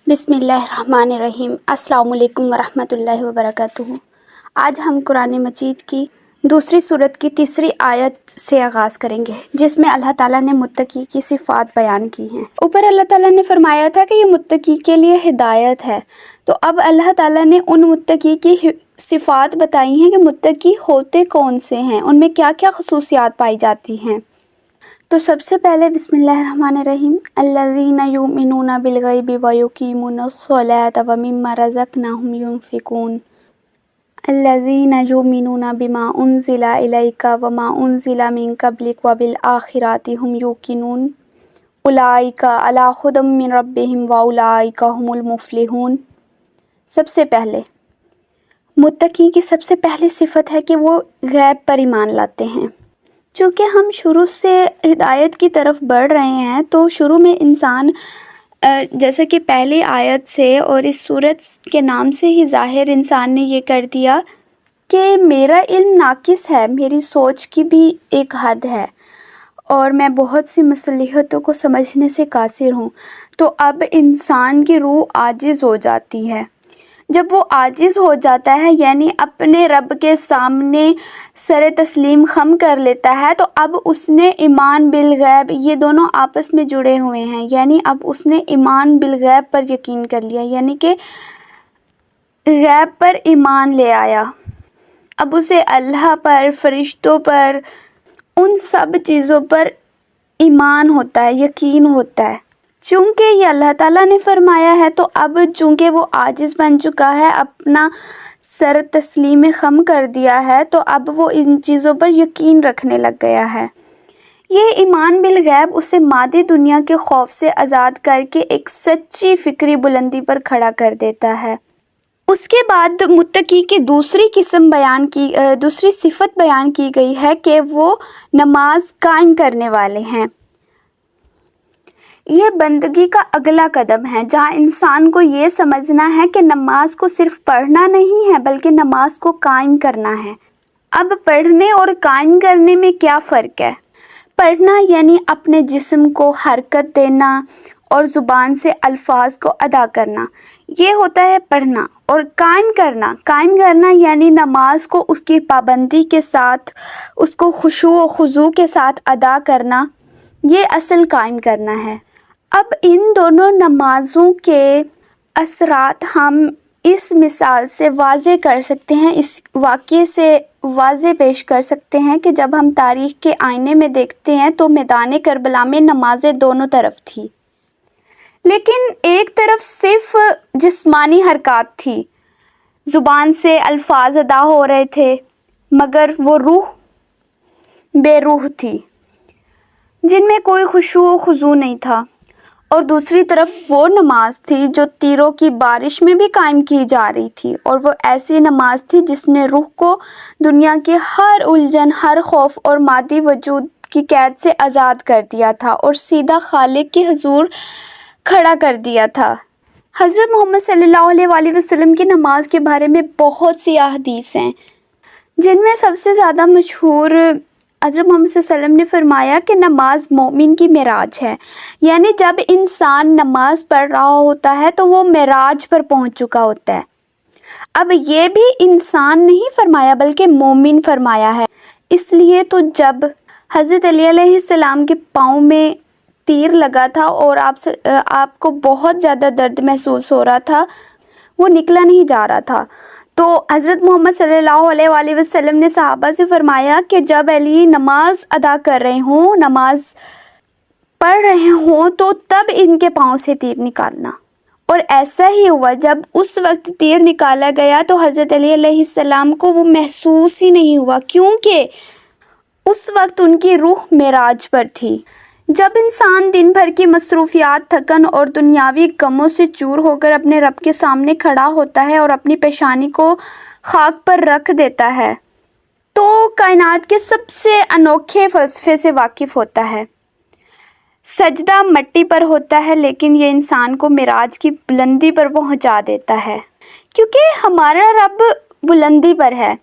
بسم اللہ الرحمن الرحیم۔ السلام علیکم ورحمۃ اللہ وبرکاتہ۔ آج ہم قرآن مجید کی دوسری سورت کی تیسری آیت سے آغاز کریں گے، جس میں اللہ تعالیٰ نے متقی کی صفات بیان کی ہیں۔ اوپر اللہ تعالیٰ نے فرمایا تھا کہ یہ متقی کے لیے ہدایت ہے، تو اب اللہ تعالیٰ نے ان متقی کی صفات بتائی ہیں کہ متقی ہوتے کون سے ہیں، ان میں کیا کیا خصوصیات پائی جاتی ہیں۔ تو سب سے پہلے بسم اللہ الرحمن الرحیم، الذین یؤمنون بالغیب ویقیمون الصلاۃ ومما رزقناہم ینفقون، الذین یؤمنون بما انزل الیک وما انزل من قبلک وبالآخرۃ ھم یوقنون، اولئک علی ھدی من ربہم واولئک ھم المفلحون۔ سب سے پہلے متقی کی سب سے پہلی صفت ہے کہ وہ غیب پر ایمان لاتے ہیں۔ چونکہ ہم شروع سے ہدایت کی طرف بڑھ رہے ہیں، تو شروع میں انسان جیسے کہ پہلی آیت سے اور اس سورت کے نام سے ہی ظاہر انسان نے یہ کر دیا کہ میرا علم ناقص ہے، میری سوچ کی بھی ایک حد ہے اور میں بہت سی مصلحتوں کو سمجھنے سے قاصر ہوں۔ تو اب انسان کی روح عاجز ہو جاتی ہے۔ جب وہ عاجز ہو جاتا ہے، یعنی اپنے رب کے سامنے سر تسلیم خم کر لیتا ہے، تو اب اس نے ایمان بالغیب، یہ دونوں آپس میں جڑے ہوئے ہیں، یعنی اب اس نے ایمان بالغیب پر یقین کر لیا، یعنی کہ غیب پر ایمان لے آیا۔ اب اسے اللہ پر، فرشتوں پر، ان سب چیزوں پر ایمان ہوتا ہے، یقین ہوتا ہے۔ چونکہ یہ اللہ تعالیٰ نے فرمایا ہے، تو اب چونکہ وہ عاجز بن چکا ہے، اپنا سر تسلیم خم کر دیا ہے، تو اب وہ ان چیزوں پر یقین رکھنے لگ گیا ہے۔ یہ ایمان بالغیب اسے مادی دنیا کے خوف سے آزاد کر کے ایک سچی فکری بلندی پر کھڑا کر دیتا ہے۔ اس کے بعد متقی کی دوسری صفت بیان کی گئی ہے کہ وہ نماز قائم کرنے والے ہیں۔ یہ بندگی کا اگلا قدم ہے، جہاں انسان کو یہ سمجھنا ہے کہ نماز کو صرف پڑھنا نہیں ہے، بلکہ نماز کو قائم کرنا ہے۔ اب پڑھنے اور قائم کرنے میں کیا فرق ہے؟ پڑھنا یعنی اپنے جسم کو حرکت دینا اور زبان سے الفاظ کو ادا کرنا، یہ ہوتا ہے پڑھنا۔ اور قائم کرنا یعنی نماز کو اس کی پابندی کے ساتھ، اس کو خشوع و خضوع کے ساتھ ادا کرنا، یہ اصل قائم کرنا ہے۔ اب ان دونوں نمازوں کے اثرات ہم اس مثال سے واضح کر سکتے ہیں، اس واقعے سے واضح پیش کر سکتے ہیں کہ جب ہم تاریخ کے آئینے میں دیکھتے ہیں تو میدان کربلا میں نمازیں دونوں طرف تھی، لیکن ایک طرف صرف جسمانی حرکات تھی، زبان سے الفاظ ادا ہو رہے تھے، مگر وہ روح بے روح تھی، جن میں کوئی خشوع و خضوع نہیں تھا۔ اور دوسری طرف وہ نماز تھی جو تیروں کی بارش میں بھی قائم کی جا رہی تھی، اور وہ ایسی نماز تھی جس نے روح کو دنیا کے ہر الجھن، ہر خوف اور مادی وجود کی قید سے آزاد کر دیا تھا اور سیدھا خالق کے حضور کھڑا کر دیا تھا۔ حضرت محمد صلی اللہ علیہ وآلہ وسلم کی نماز کے بارے میں بہت سی احادیث ہیں، جن میں سب سے زیادہ مشہور حضرت محمد صلی اللہ علیہ وسلم نے فرمایا کہ نماز مومن کی معراج ہے، یعنی جب انسان نماز پڑھ رہا ہوتا ہے تو وہ معراج پر پہنچ چکا ہوتا ہے۔ اب یہ بھی انسان نہیں فرمایا بلکہ مومن فرمایا ہے، اس لیے تو جب حضرت علی علیہ السلام کے پاؤں میں تیر لگا تھا اور آپ کو بہت زیادہ درد محسوس ہو رہا تھا، وہ نکلا نہیں جا رہا تھا، تو حضرت محمد صلی اللہ علیہ وآلہ وسلم نے صحابہ سے فرمایا کہ جب علی نماز ادا کر رہے ہوں، نماز پڑھ رہے ہوں، تو تب ان کے پاؤں سے تیر نکالنا۔ اور ایسا ہی ہوا، جب اس وقت تیر نکالا گیا تو حضرت علی علیہ السلام کو وہ محسوس ہی نہیں ہوا، کیونکہ اس وقت ان کی روح معراج پر تھی۔ جب انسان دن بھر کی مصروفیات، تھکن اور دنیاوی غموں سے چور ہو کر اپنے رب کے سامنے کھڑا ہوتا ہے اور اپنی پیشانی کو خاک پر رکھ دیتا ہے، تو کائنات کے سب سے انوکھے فلسفے سے واقف ہوتا ہے۔ سجدہ مٹی پر ہوتا ہے، لیکن یہ انسان کو معراج کی بلندی پر پہنچا دیتا ہے، کیونکہ ہمارا رب بلندی پر ہے۔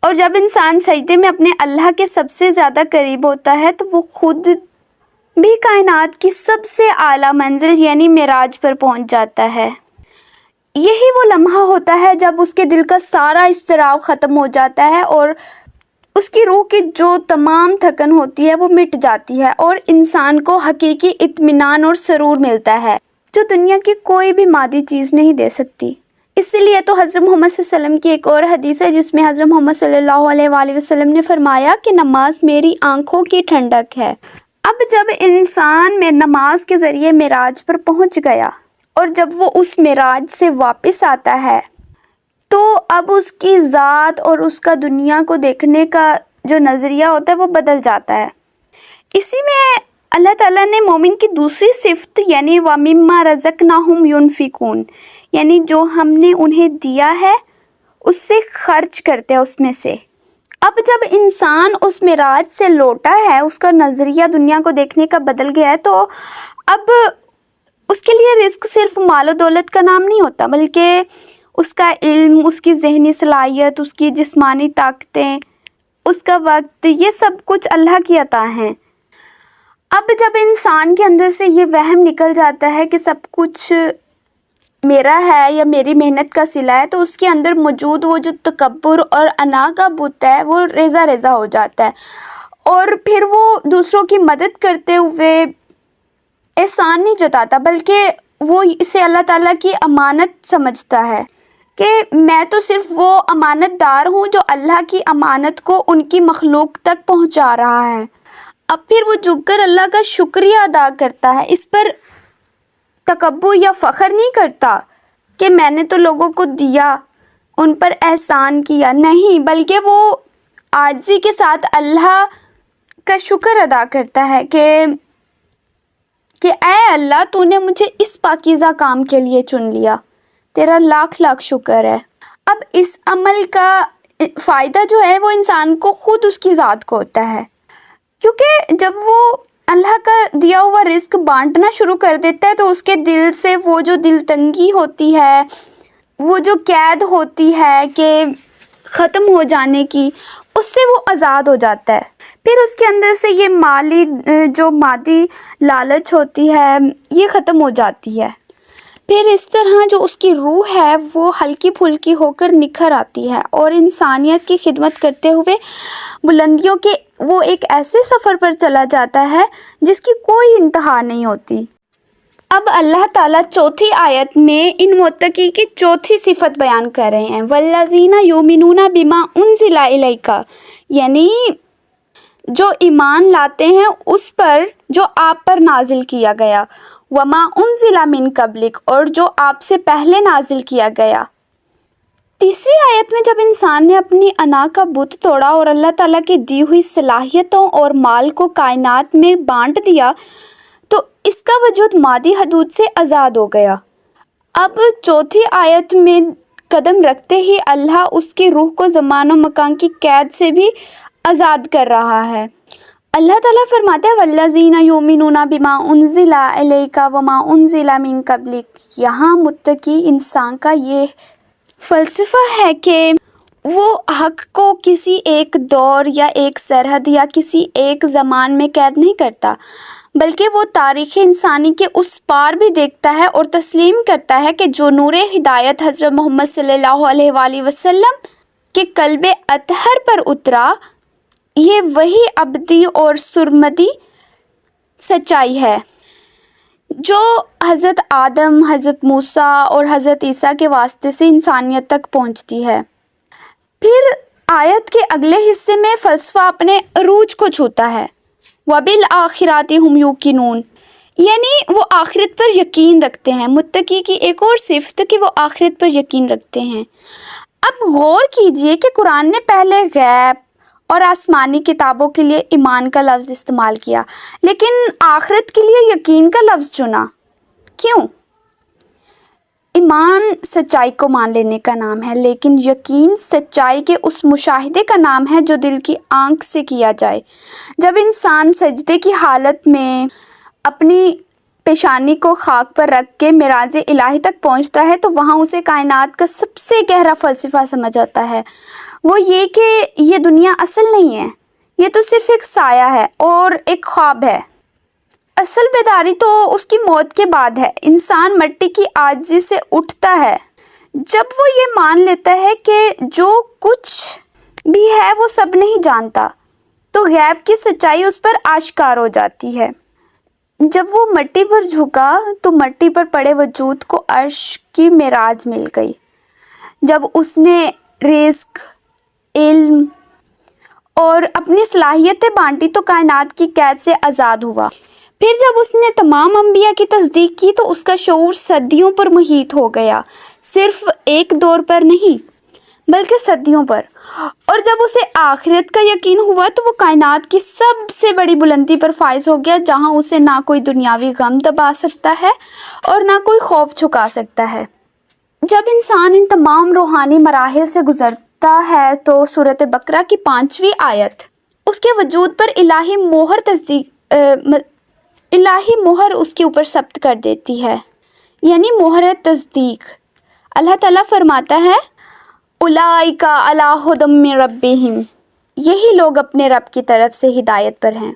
اور جب انسان سجدے میں اپنے اللہ کے سب سے زیادہ قریب ہوتا ہے تو وہ خود بھی کائنات کی سب سے اعلیٰ منزل یعنی معراج پر پہنچ جاتا ہے۔ یہی وہ لمحہ ہوتا ہے جب اس کے دل کا سارا اضطراب ختم ہو جاتا ہے اور اس کی روح کی جو تمام تھکن ہوتی ہے وہ مٹ جاتی ہے اور انسان کو حقیقی اطمینان اور سرور ملتا ہے جو دنیا کی کوئی بھی مادی چیز نہیں دے سکتی۔ اسی لیے تو حضرت محمد صلی اللہ علیہ وسلم کی ایک اور حدیث ہے جس میں حضرت محمد صلی اللہ علیہ وآلہ وسلم نے فرمایا کہ نماز میری آنکھوں کی ٹھنڈک ہے۔ اب جب انسان میں نماز کے ذریعے معراج پر پہنچ گیا اور جب وہ اس معراج سے واپس آتا ہے تو اب اس کی ذات اور اس کا دنیا کو دیکھنے کا جو نظریہ ہوتا ہے وہ بدل جاتا ہے۔ اسی میں اللہ تعالیٰ نے مومن کی دوسری صفت یعنی وَمِمَّا رَزَقْنَاهُمْ يُنْفِقُونَ یعنی جو ہم نے انہیں دیا ہے اس سے خرچ کرتے ہیں اس میں سے۔ اب جب انسان اس معراج سے لوٹا ہے، اس کا نظریہ دنیا کو دیکھنے کا بدل گیا ہے، تو اب اس کے لیے رزق صرف مال و دولت کا نام نہیں ہوتا بلکہ اس کا علم، اس کی ذہنی صلاحیت، اس کی جسمانی طاقتیں، اس کا وقت، یہ سب کچھ اللہ کی عطا ہیں۔ اب جب انسان کے اندر سے یہ وہم نکل جاتا ہے کہ سب کچھ میرا ہے یا میری محنت کا صلہ ہے تو اس کے اندر موجود وہ جو تکبر اور انا کا بت ہے وہ ریزہ ریزہ ہو جاتا ہے اور پھر وہ دوسروں کی مدد کرتے ہوئے احسان نہیں جتاتا بلکہ وہ اسے اللہ تعالیٰ کی امانت سمجھتا ہے کہ میں تو صرف وہ امانت دار ہوں جو اللہ کی امانت کو ان کی مخلوق تک پہنچا رہا ہے۔ اب پھر وہ جھک کر اللہ کا شکریہ ادا کرتا ہے، اس پر تکبر یا فخر نہیں کرتا کہ میں نے تو لوگوں کو دیا، ان پر احسان کیا، نہیں، بلکہ وہ عاجزی کے ساتھ اللہ کا شکر ادا کرتا ہے کہ اے اللہ تو نے مجھے اس پاکیزہ کام کے لیے چن لیا، تیرا لاکھ لاکھ شکر ہے۔ اب اس عمل کا فائدہ جو ہے وہ انسان کو خود اس کی ذات کو ہوتا ہے، کیونکہ جب وہ اللہ کا دیا ہوا رزق بانٹنا شروع کر دیتا ہے تو اس کے دل سے وہ جو دل تنگی ہوتی ہے، وہ جو قید ہوتی ہے کہ ختم ہو جانے کی، اس سے وہ آزاد ہو جاتا ہے۔ پھر اس کے اندر سے یہ جو مادی لالچ ہوتی ہے یہ ختم ہو جاتی ہے۔ پھر اس طرح جو اس کی روح ہے وہ ہلکی پھلکی ہو کر نکھر آتی ہے اور انسانیت کی خدمت کرتے ہوئے بلندیوں کے وہ ایک ایسے سفر پر چلا جاتا ہے جس کی کوئی انتہا نہیں ہوتی۔ اب اللہ تعالیٰ چوتھی آیت میں ان متقی کی چوتھی صفت بیان کر رہے ہیں، وَالَّذِينَ يُؤْمِنُونَ بِمَا أُنزِلَ إِلَيْكَ یعنی جو ایمان لاتے ہیں اس پر جو آپ پر نازل کیا گیا، وَمَا أُنزِلَ مِن قَبْلِكَ اور جو آپ سے پہلے نازل کیا گیا۔ تیسری آیت میں جب انسان نے اپنی انا کا بت توڑا اور اللہ تعالیٰ کی دی ہوئی صلاحیتوں اور مال کو کائنات میں بانٹ دیا تو اس کا وجود مادی حدود سے آزاد ہو گیا۔ اب چوتھی آیت میں قدم رکھتے ہی اللہ اس کی روح کو زمان و مکان کی قید سے بھی آزاد کر رہا ہے۔ اللہ تعالیٰ فرماتا ہے وَالَّذِينَ يُؤْمِنُونَ بِمَا أُنزِلَ إِلَيْكَ وَمَا أُنزِلَ مِن قَبْلِكَ یہاں متقی انسان کا یہ فلسفہ ہے کہ وہ حق کو کسی ایک دور یا ایک سرحد یا کسی ایک زمان میں قید نہیں کرتا بلکہ وہ تاریخ انسانی کے اس پار بھی دیکھتا ہے اور تسلیم کرتا ہے کہ جو نور ہدایت حضرت محمد صلی اللہ علیہ وآلہ وسلم کے قلب اطہر پر اترا یہ وہی ابدی اور سرمدی سچائی ہے جو حضرت آدم، حضرت موسیٰ اور حضرت عیسیٰ کے واسطے سے انسانیت تک پہنچتی ہے۔ پھر آیت کے اگلے حصے میں فلسفہ اپنے عروج کو چھوتا ہے، وَبِالْآخِرَةِ هُمْ يُوقِنُونَ یعنی وہ آخرت پر یقین رکھتے ہیں۔ متقی کی ایک اور صفت کہ وہ آخرت پر یقین رکھتے ہیں۔ اب غور کیجئے کہ قرآن نے پہلے غیب اور آسمانی کتابوں کے لیے ایمان کا لفظ استعمال کیا لیکن آخرت کے لیے یقین کا لفظ چنا، کیوں؟ ایمان سچائی کو مان لینے کا نام ہے لیکن یقین سچائی کے اس مشاہدے کا نام ہے جو دل کی آنکھ سے کیا جائے۔ جب انسان سجدے کی حالت میں اپنی پیشانی کو خاک پر رکھ کے معراج الہی تک پہنچتا ہے تو وہاں اسے کائنات کا سب سے گہرا فلسفہ سمجھ آتا ہے، وہ یہ کہ یہ دنیا اصل نہیں ہے، یہ تو صرف ایک سایہ ہے اور ایک خواب ہے۔ اصل بیداری تو اس کی موت کے بعد ہے۔ انسان مٹی کی عاجزی سے اٹھتا ہے جب وہ یہ مان لیتا ہے کہ جو کچھ بھی ہے وہ سب نہیں جانتا، تو غیب کی سچائی اس پر آشکار ہو جاتی ہے۔ جب وہ مٹی پر جھکا تو مٹی پر پڑے وجود کو عرش کی معراج مل گئی۔ جب اس نے رزق، علم اور اپنی صلاحیتیں بانٹی تو کائنات کی قید سے آزاد ہوا۔ پھر جب اس نے تمام انبیاء کی تصدیق کی تو اس کا شعور صدیوں پر محیط ہو گیا، صرف ایک دور پر نہیں بلکہ صدیوں پر۔ اور جب اسے آخرت کا یقین ہوا تو وہ کائنات کی سب سے بڑی بلندی پر فائز ہو گیا، جہاں اسے نہ کوئی دنیاوی غم دبا سکتا ہے اور نہ کوئی خوف چھکا سکتا ہے۔ جب انسان ان تمام روحانی مراحل سے گزرتا ہے تو سورۃ بقرہ کی 5ویں آیت اس کے وجود پر الہی مہر اس کے اوپر ثبت کر دیتی ہے، یعنی مہر تصدیق۔ اللہ تعالیٰ فرماتا ہے اولئک علی ھدی من ربہم، یہی لوگ اپنے رب کی طرف سے ہدایت پر ہیں۔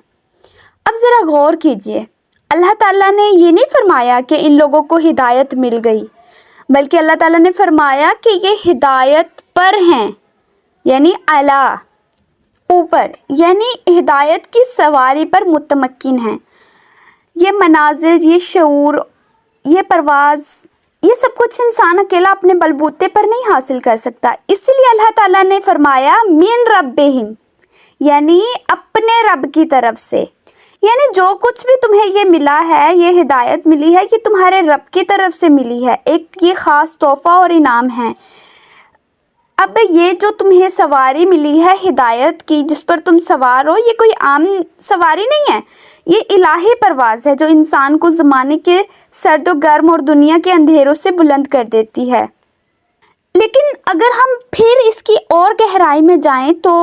اب ذرا غور کیجئے، اللہ تعالیٰ نے یہ نہیں فرمایا کہ ان لوگوں کو ہدایت مل گئی، بلکہ اللہ تعالیٰ نے فرمایا کہ یہ ہدایت پر ہیں، یعنی اعلیٰ، اوپر، یعنی ہدایت کی سواری پر متمکن ہیں۔ یہ منازل، یہ شعور، یہ پرواز، یہ سب کچھ انسان اکیلا اپنے بلبوتے پر نہیں حاصل کر سکتا۔ اس لیے اللہ تعالیٰ نے فرمایا من ربہم، یعنی اپنے رب کی طرف سے، یعنی جو کچھ بھی تمہیں یہ ملا ہے، یہ ہدایت ملی ہے، یہ تمہارے رب کی طرف سے ملی ہے، ایک یہ خاص تحفہ اور انعام ہے۔ اب یہ جو تمہیں سواری ملی ہے ہدایت کی، جس پر تم سوار ہو، یہ کوئی عام سواری نہیں ہے، یہ الہی پرواز ہے جو انسان کو زمانے کے سرد و گرم اور دنیا کے اندھیروں سے بلند کر دیتی ہے۔ لیکن اگر ہم پھر اس کی اور گہرائی میں جائیں تو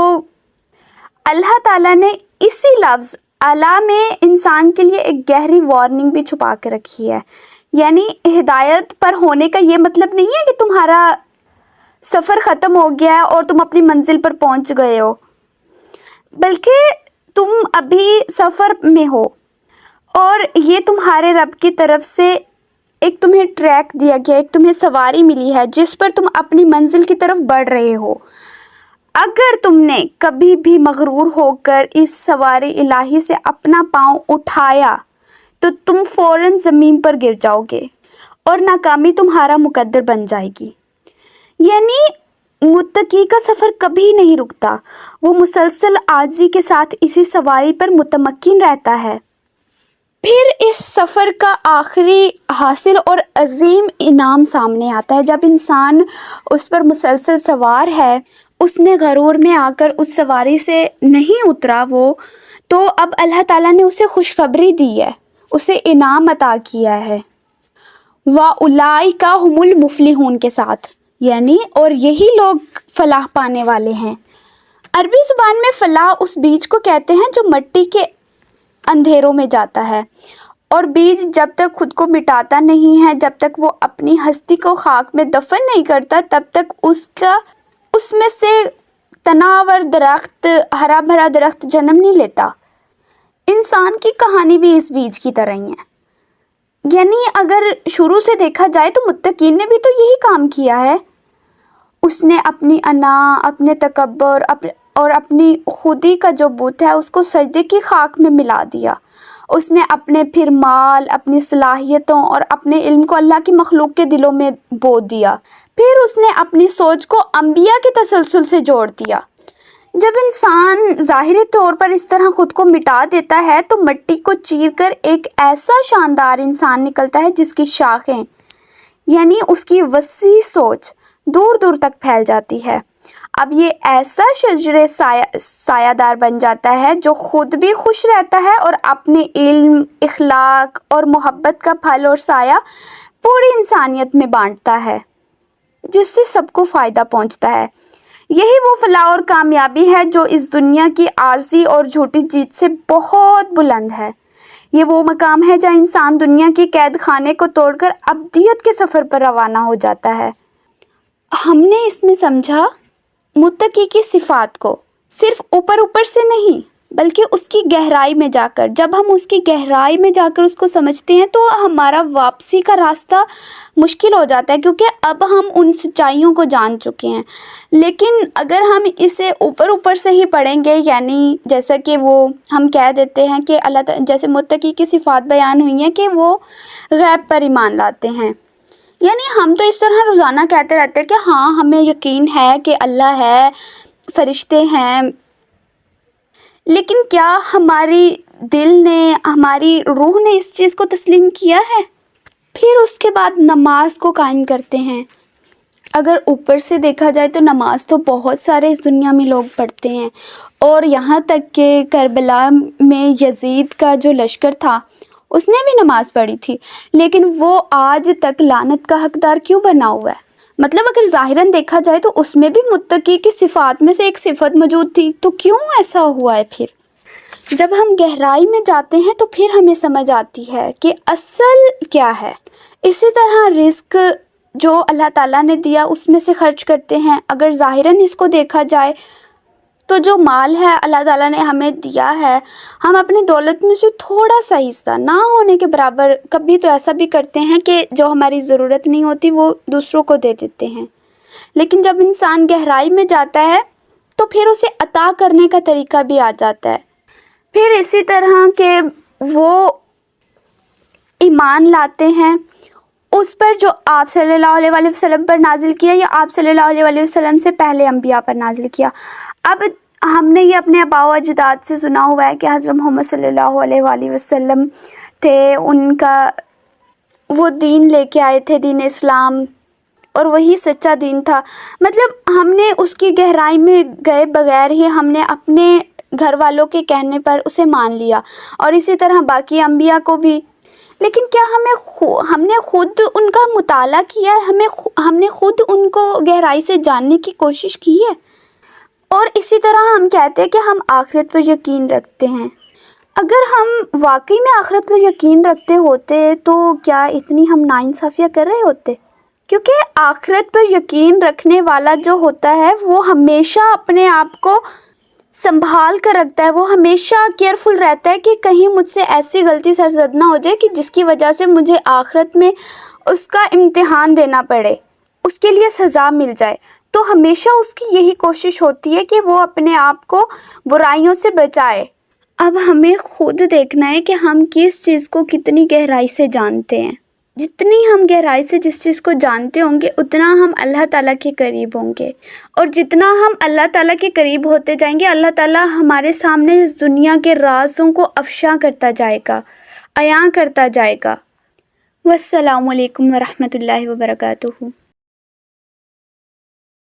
اللہ تعالیٰ نے اسی لفظ اعلیٰ میں انسان کے لیے ایک گہری وارننگ بھی چھپا کے رکھی ہے۔ یعنی ہدایت پر ہونے کا یہ مطلب نہیں ہے کہ تمہارا سفر ختم ہو گیا ہے اور تم اپنی منزل پر پہنچ گئے ہو، بلکہ تم ابھی سفر میں ہو اور یہ تمہارے رب کی طرف سے ایک تمہیں ٹریک دیا گیا، ایک تمہیں سواری ملی ہے جس پر تم اپنی منزل کی طرف بڑھ رہے ہو۔ اگر تم نے کبھی بھی مغرور ہو کر اس سواری الہی سے اپنا پاؤں اٹھایا تو تم فوراً زمین پر گر جاؤ گے اور ناکامی تمہارا مقدر بن جائے گی۔ یعنی متقی کا سفر کبھی نہیں رکتا، وہ مسلسل عاجزی کے ساتھ اسی سواری پر متمکن رہتا ہے۔ پھر اس سفر کا آخری حاصل اور عظیم انعام سامنے آتا ہے۔ جب انسان اس پر مسلسل سوار ہے، اس نے غرور میں آ کر اس سواری سے نہیں اترا وہ، تو اب اللہ تعالیٰ نے اسے خوشخبری دی ہے، اسے انعام عطا کیا ہے وَأُولَئِکَ هُمُ الْمُفْلِحُونَ کے ساتھ، یعنی اور یہی لوگ فلاح پانے والے ہیں۔ عربی زبان میں فلاح اس بیج کو کہتے ہیں جو مٹی کے اندھیروں میں جاتا ہے، اور بیج جب تک خود کو مٹاتا نہیں ہے، جب تک وہ اپنی ہستی کو خاک میں دفن نہیں کرتا، تب تک اس میں سے تناور درخت، ہرا بھرا درخت جنم نہیں لیتا۔ انسان کی کہانی بھی اس بیج کی طرح ہی ہے۔ یعنی اگر شروع سے دیکھا جائے تو متقین نے بھی تو یہی کام کیا ہے۔ اس نے اپنی انا، اپنے تکبر اور اپنی خودی کا جو بت ہے اس کو سجدے کی خاک میں ملا دیا۔ اس نے اپنے پھر مال، اپنی صلاحیتوں اور اپنے علم کو اللہ کی مخلوق کے دلوں میں بو دیا۔ پھر اس نے اپنی سوچ کو انبیاء کے تسلسل سے جوڑ دیا۔ جب انسان ظاہری طور پر اس طرح خود کو مٹا دیتا ہے تو مٹی کو چیر کر ایک ایسا شاندار انسان نکلتا ہے جس کی شاخیں، یعنی اس کی وسیع سوچ دور دور تک پھیل جاتی ہے۔ اب یہ ایسا شجر سایہ دار بن جاتا ہے جو خود بھی خوش رہتا ہے اور اپنے علم، اخلاق اور محبت کا پھل اور سایہ پوری انسانیت میں بانٹتا ہے، جس سے سب کو فائدہ پہنچتا ہے۔ یہی وہ فلاح اور کامیابی ہے جو اس دنیا کی عارضی اور جھوٹی جیت سے بہت بلند ہے۔ یہ وہ مقام ہے جہاں انسان دنیا کے قید خانے کو توڑ کر ابدیت کے سفر پر روانہ ہو جاتا ہے۔ ہم نے اس میں سمجھا متقی کی صفات کو صرف اوپر اوپر سے نہیں، بلکہ اس کی گہرائی میں جا کر. جب ہم اس کی گہرائی میں جا کر اس کو سمجھتے ہیں تو ہمارا واپسی کا راستہ مشکل ہو جاتا ہے، کیونکہ اب ہم ان سچائیوں کو جان چکے ہیں. لیکن اگر ہم اسے اوپر اوپر سے ہی پڑھیں گے، یعنی جیسا کہ وہ ہم کہہ دیتے ہیں کہ اللہ تعالیٰ جیسے متقی کی صفات بیان ہوئی ہیں کہ وہ غیب پر ایمان لاتے ہیں، یعنی ہم تو اس طرح روزانہ کہتے رہتے ہیں کہ ہاں ہمیں یقین ہے کہ اللہ ہے، فرشتے ہیں، لیکن کیا ہماری دل نے، ہماری روح نے اس چیز کو تسلیم کیا ہے؟ پھر اس کے بعد نماز کو قائم کرتے ہیں. اگر اوپر سے دیکھا جائے تو نماز تو بہت سارے اس دنیا میں لوگ پڑھتے ہیں، اور یہاں تک کہ کربلا میں یزید کا جو لشکر تھا اس نے بھی نماز پڑھی تھی، لیکن وہ آج تک لعنت کا حقدار کیوں بنا ہوا ہے؟ مطلب اگر ظاہراً دیکھا جائے تو اس میں بھی متقی کی صفات میں سے ایک صفت موجود تھی، تو کیوں ایسا ہوا ہے؟ پھر جب ہم گہرائی میں جاتے ہیں تو پھر ہمیں سمجھ آتی ہے کہ اصل کیا ہے. اسی طرح رزق جو اللہ تعالیٰ نے دیا اس میں سے خرچ کرتے ہیں. اگر ظاہراً اس کو دیکھا جائے تو جو مال ہے اللہ تعالیٰ نے ہمیں دیا ہے، ہم اپنی دولت میں سے تھوڑا سا حصہ نہ ہونے کے برابر کبھی تو ایسا بھی کرتے ہیں کہ جو ہماری ضرورت نہیں ہوتی وہ دوسروں کو دے دیتے ہیں. لیکن جب انسان گہرائی میں جاتا ہے تو پھر اسے عطا کرنے کا طریقہ بھی آ جاتا ہے. پھر اسی طرح کہ وہ ایمان لاتے ہیں اس پر جو آپ صلی اللہ علیہ وآلہ وسلم پر نازل کیا، یا آپ صلی اللہ علیہ وآلہ وسلم سے پہلے انبیاء پر نازل کیا. اب ہم نے یہ اپنے آباء و اجداد سے سنا ہوا ہے کہ حضرت محمد صلی اللہ علیہ وآلہ وسلم تھے، ان کا وہ دین لے کے آئے تھے، دین اسلام، اور وہی سچا دین تھا. مطلب ہم نے اس کی گہرائی میں گئے بغیر ہی ہم نے اپنے گھر والوں کے کہنے پر اسے مان لیا، اور اسی طرح باقی انبیاء کو بھی. لیکن کیا ہم نے خود ان کا مطالعہ کیا ہے؟ ہم نے خود ان کو گہرائی سے جاننے کی کوشش کی ہے؟ اور اسی طرح ہم کہتے ہیں کہ ہم آخرت پر یقین رکھتے ہیں. اگر ہم واقعی میں آخرت پر یقین رکھتے ہوتے تو کیا اتنی ہم ناانصافیاں کر رہے ہوتے؟ کیونکہ آخرت پر یقین رکھنے والا جو ہوتا ہے وہ ہمیشہ اپنے آپ کو سنبھال کر رکھتا ہے، وہ ہمیشہ کیئرفل رہتا ہے کہ کہیں مجھ سے ایسی غلطی سرزد نہ ہو جائے کہ جس کی وجہ سے مجھے آخرت میں اس کا امتحان دینا پڑے، اس کے لیے سزا مل جائے. تو ہمیشہ اس کی یہی کوشش ہوتی ہے کہ وہ اپنے آپ کو برائیوں سے بچائے. اب ہمیں خود دیکھنا ہے کہ ہم کس چیز کو کتنی گہرائی سے جانتے ہیں. جتنی ہم گہرائی سے جس چیز کو جانتے ہوں گے اتنا ہم اللہ تعالیٰ کے قریب ہوں گے، اور جتنا ہم اللہ تعالیٰ کے قریب ہوتے جائیں گے اللہ تعالیٰ ہمارے سامنے اس دنیا کے رازوں کو افشا کرتا جائے گا، عیاں کرتا جائے گا. والسلام علیکم ورحمۃ اللہ وبرکاتہ.